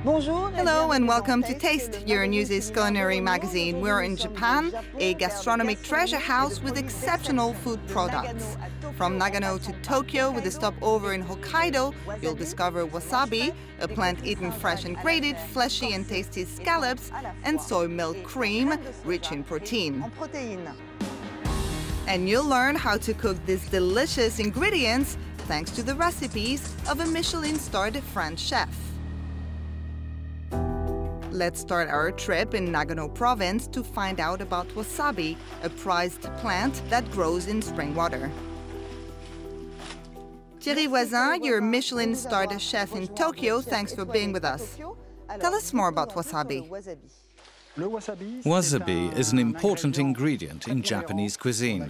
Hello and welcome to Taste, Euronews' culinary magazine. We're in Japan, a gastronomic treasure house with exceptional food products. From Nagano to Tokyo, with a stopover in Hokkaido, you'll discover wasabi, a plant eaten fresh and grated, fleshy and tasty scallops, and soy milk cream, rich in protein. And you'll learn how to cook these delicious ingredients thanks to the recipes of a Michelin-starred French chef. Let's start our trip in Nagano province to find out about wasabi, a prized plant that grows in spring water. Thierry Voisin, you're a Michelin-starred chef in Tokyo. Thanks for being with us. Tell us more about wasabi. Wasabi is an important ingredient in Japanese cuisine.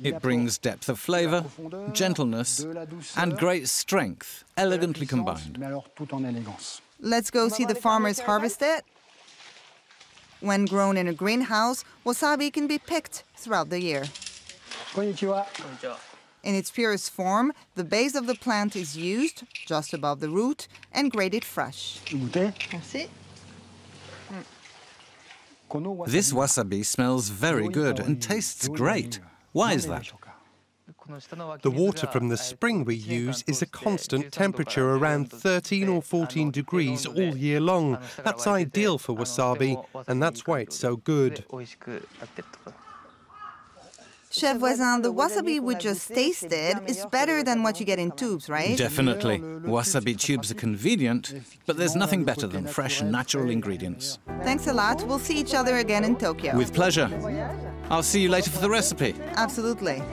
It brings depth of flavor, gentleness, and great strength, elegantly combined. Let's go see the farmers harvest it. When grown in a greenhouse, wasabi can be picked throughout the year. In its purest form, the base of the plant is used, just above the root, and grated fresh. This wasabi smells very good and tastes great. Why is that? The water from the spring we use is a constant temperature around 13 or 14 degrees all year long. That's ideal for wasabi, and that's why it's so good. Chef Voisin, the wasabi we just tasted is better than what you get in tubes, right? Definitely. Wasabi tubes are convenient, but there's nothing better than fresh, natural ingredients. Thanks a lot. We'll see each other again in Tokyo. With pleasure. I'll see you later for the recipe. Absolutely.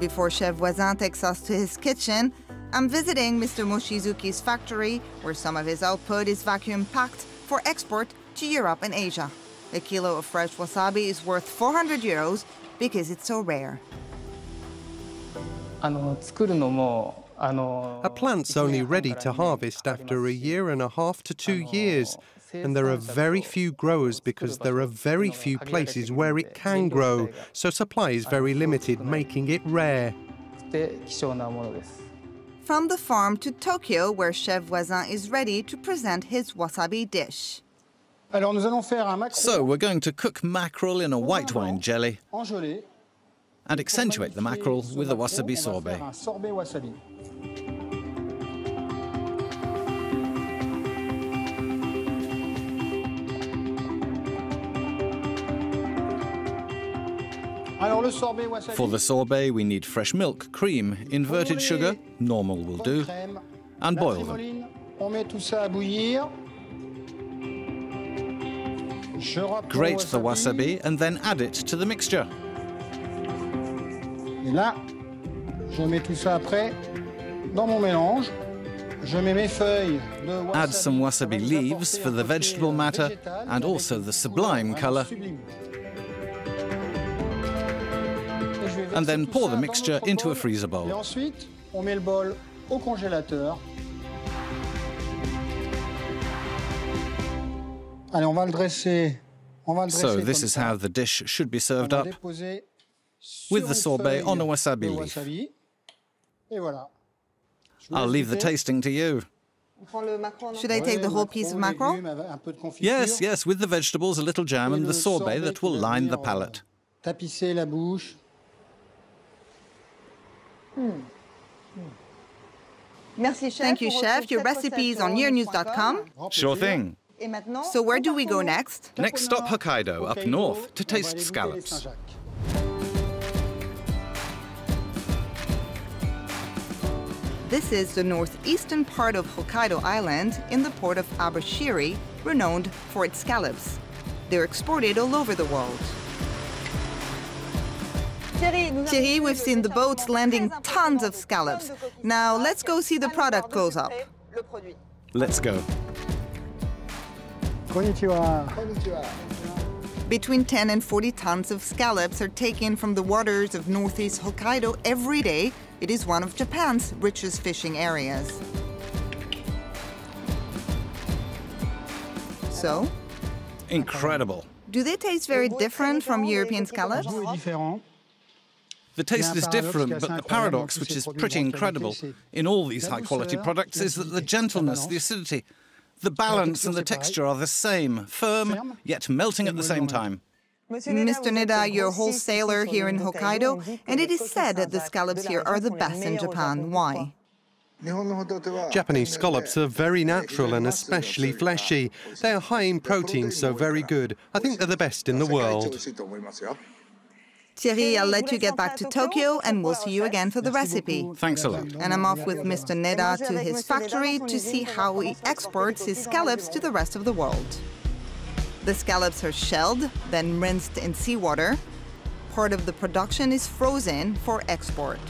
Before Chef Voisin takes us to his kitchen, I'm visiting Mr. Moshizuki's factory, where some of his output is vacuum-packed for export to Europe and Asia. A kilo of fresh wasabi is worth 400 euros because it's so rare. A plant's only ready to harvest after a year and a half to 2 years. And there are very few growers because there are very few places where it can grow, so supply is very limited, making it rare. From the farm to Tokyo, where Chef Voisin is ready to present his wasabi dish. So we're going to cook mackerel in a white wine jelly and accentuate the mackerel with a wasabi sorbet. For the sorbet, we need fresh milk, cream, inverted sugar, normal will do, and boil them. Grate the wasabi and then add it to the mixture. Add some wasabi leaves for the vegetable matter and also the sublime color. And then pour the mixture into a freezer bowl. So this is how the dish should be served up, with the sorbet on a wasabi leaf. I'll leave the tasting to you. Should I take the whole piece of mackerel? Yes, yes, with the vegetables, a little jam, and the sorbet that will line the palate. Thank you, Chef. Your recipe is on euronews.com. Sure thing. So where do we go next? Next stop, Hokkaido, up north, to taste scallops. This is the northeastern part of Hokkaido Island in the port of Abashiri, renowned for its scallops. They're exported all over the world. Thierry, we've seen the boats landing tons of scallops. Now let's go see the product close up. Let's go. Between 10 and 40 tons of scallops are taken from the waters of northeast Hokkaido every day. It is one of Japan's richest fishing areas. So? Incredible. Do they taste very different from European scallops? The taste is different, but the paradox, which is pretty incredible in all these high-quality products, is that the gentleness, the acidity, the balance and the texture are the same, firm, yet melting at the same time. Mr. Neda, you're a wholesaler here in Hokkaido, and it is said that the scallops here are the best in Japan. Why? Japanese scallops are very natural and especially fleshy. They are high in protein, so very good. I think they're the best in the world. Thierry, I'll let you get back to Tokyo, and we'll see you again for the recipe. Thanks a lot. And I'm off with Mr. Neda to his factory to see how he exports his scallops to the rest of the world. The scallops are shelled, then rinsed in seawater. Part of the production is frozen for export.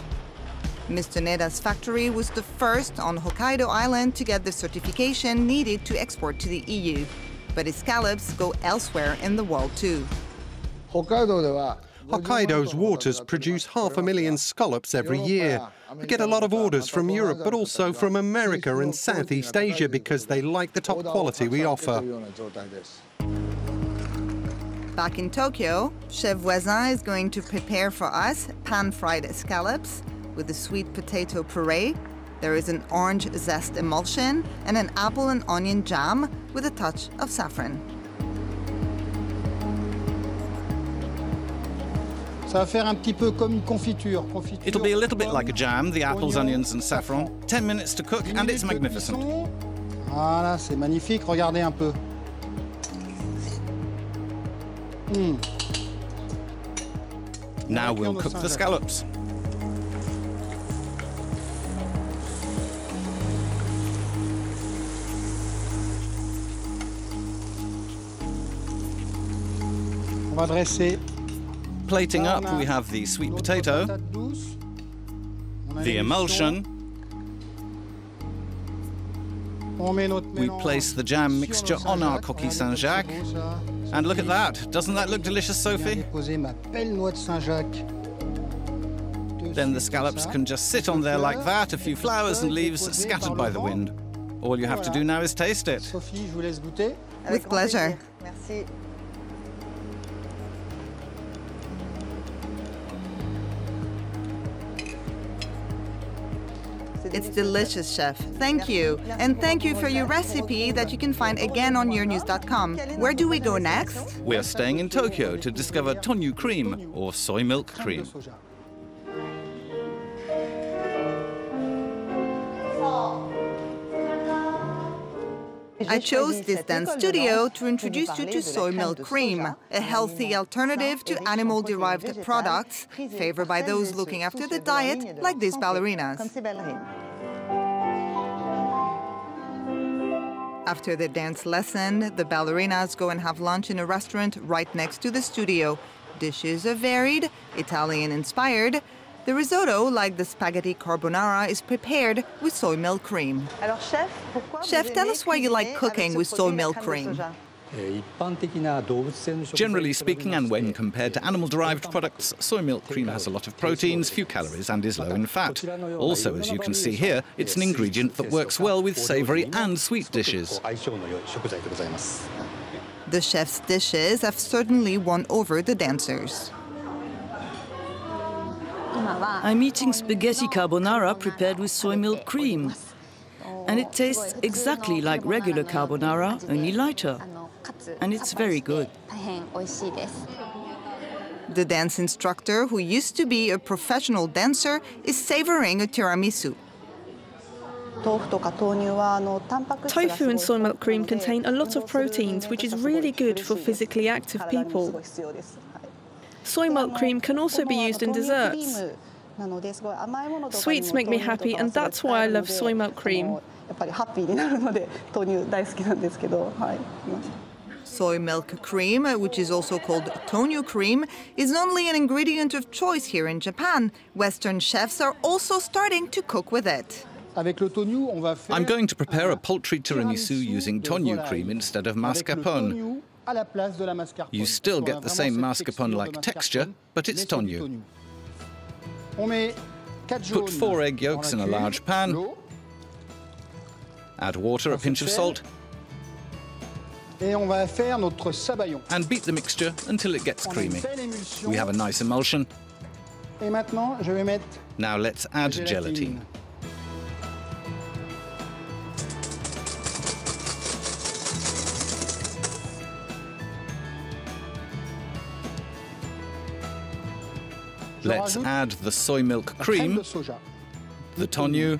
Mr. Neda's factory was the first on Hokkaido Island to get the certification needed to export to the EU. But his scallops go elsewhere in the world too. Hokkaido's waters produce 500,000 scallops every year. We get a lot of orders from Europe, but also from America and Southeast Asia because they like the top quality we offer. Back in Tokyo, Chef Voisin is going to prepare for us pan-fried scallops with a sweet potato puree. There is an orange zest emulsion and an apple and onion jam with a touch of saffron. It'll be a little bit like a jam, the apples, onions and saffron. 10 minutes to cook and it's magnificent. Voilà, c'est magnifique, regardez un peu. Now we'll cook the scallops. On va dresser. Plating up, we have the sweet potato, the emulsion. We place the jam mixture on our coquille Saint-Jacques. And look at that. Doesn't that look delicious, Sophie? Then the scallops can just sit on there like that, a few flowers and leaves scattered by the wind. All you have to do now is taste it. With pleasure. It's delicious, Chef. Thank you. And thank you for your recipe that you can find again on euronews.com. Where do we go next? We are staying in Tokyo to discover tonyu cream, or soy milk cream. I chose this dance studio to introduce you to soy milk cream, a healthy alternative to animal-derived products, favored by those looking after the diet, like these ballerinas. After the dance lesson, the ballerinas go and have lunch in a restaurant right next to the studio. Dishes are varied, Italian-inspired. The risotto, like the spaghetti carbonara, is prepared with soy milk cream. Chef, tell us why you like cooking with soy milk cream. Generally speaking, and when compared to animal-derived products, soy milk cream has a lot of proteins, few calories, and is low in fat. Also, as you can see here, it's an ingredient that works well with savoury and sweet dishes. The chef's dishes have certainly won over the dancers. I'm eating spaghetti carbonara prepared with soy milk cream. And it tastes exactly like regular carbonara, only lighter. And it's very good. The dance instructor, who used to be a professional dancer, is savouring a tiramisu. Tofu and soy milk cream contain a lot of proteins, which is really good for physically active people. Soy milk cream can also be used in desserts. Sweets make me happy, and that's why I love soy milk cream. Soy milk cream, which is also called tonyu cream, is not only an ingredient of choice here in Japan. Western chefs are also starting to cook with it. I'm going to prepare a poultry tiramisu using tonyu cream instead of mascarpone. You still get the same mascarpone-like texture, but it's tonyu. Put 4 egg yolks in a large pan. Add water, a pinch of salt, and beat the mixture until it gets creamy. We have a nice emulsion. Et maintenant, je vais mettre Now let's add gelatine. Let's add the soy milk cream, the tonyu,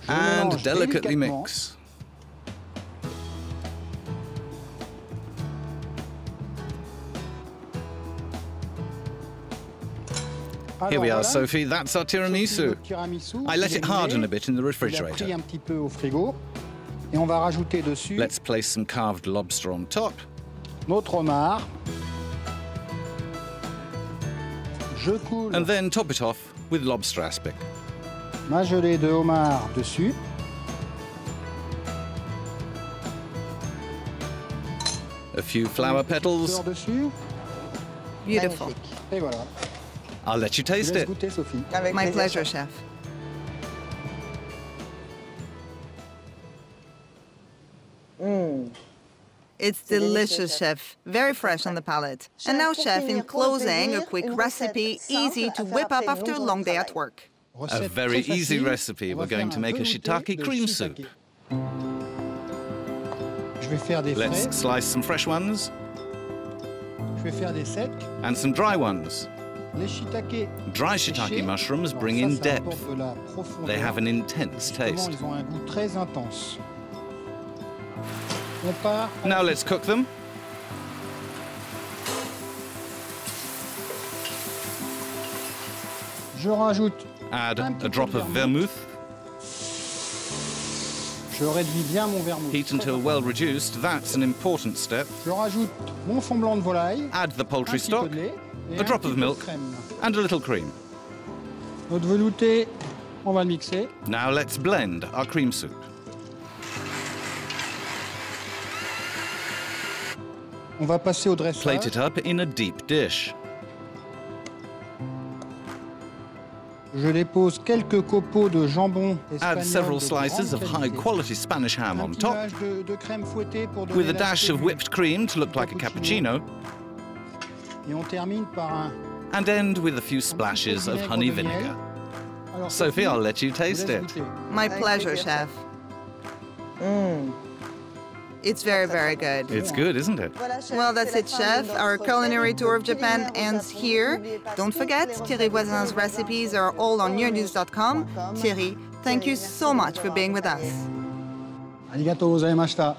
and delicately mix. Here we are, Sophie, that's our tiramisu. I let it harden a bit in the refrigerator. Let's place some carved lobster on top. And then top it off with lobster aspic. Ma gelée de homard dessus. A few flower petals. Beautiful. Et voilà. I'll let you taste it. Goûter, Sophie. My pleasure, chef. It's delicious, chef. Very fresh on the palate. And now, chef, in closing, a quick recipe, easy to whip up after a long day at work. A very easy recipe. We're going to make a shiitake cream soup. Let's slice some fresh ones and some dry ones. Dry shiitake mushrooms bring in depth. They have an intense taste. Now let's cook them. Add a drop of vermouth. Heat until well reduced. That's an important step. Add the poultry stock, a drop of milk, and a little cream. Now let's blend our cream soup. Plate it up in a deep dish. Add several slices of high-quality Spanish ham on top, with a dash of whipped cream to look like a cappuccino, and end with a few splashes of honey vinegar. Sophie, I'll let you taste it. My pleasure, chef. It's very, very good. It's good, isn't it? Well, that's it, chef. Our culinary tour of Japan ends here. Don't forget, Thierry Voisin's recipes are all on euronews.com. Thierry, thank you so much for being with us. ありがとうございました。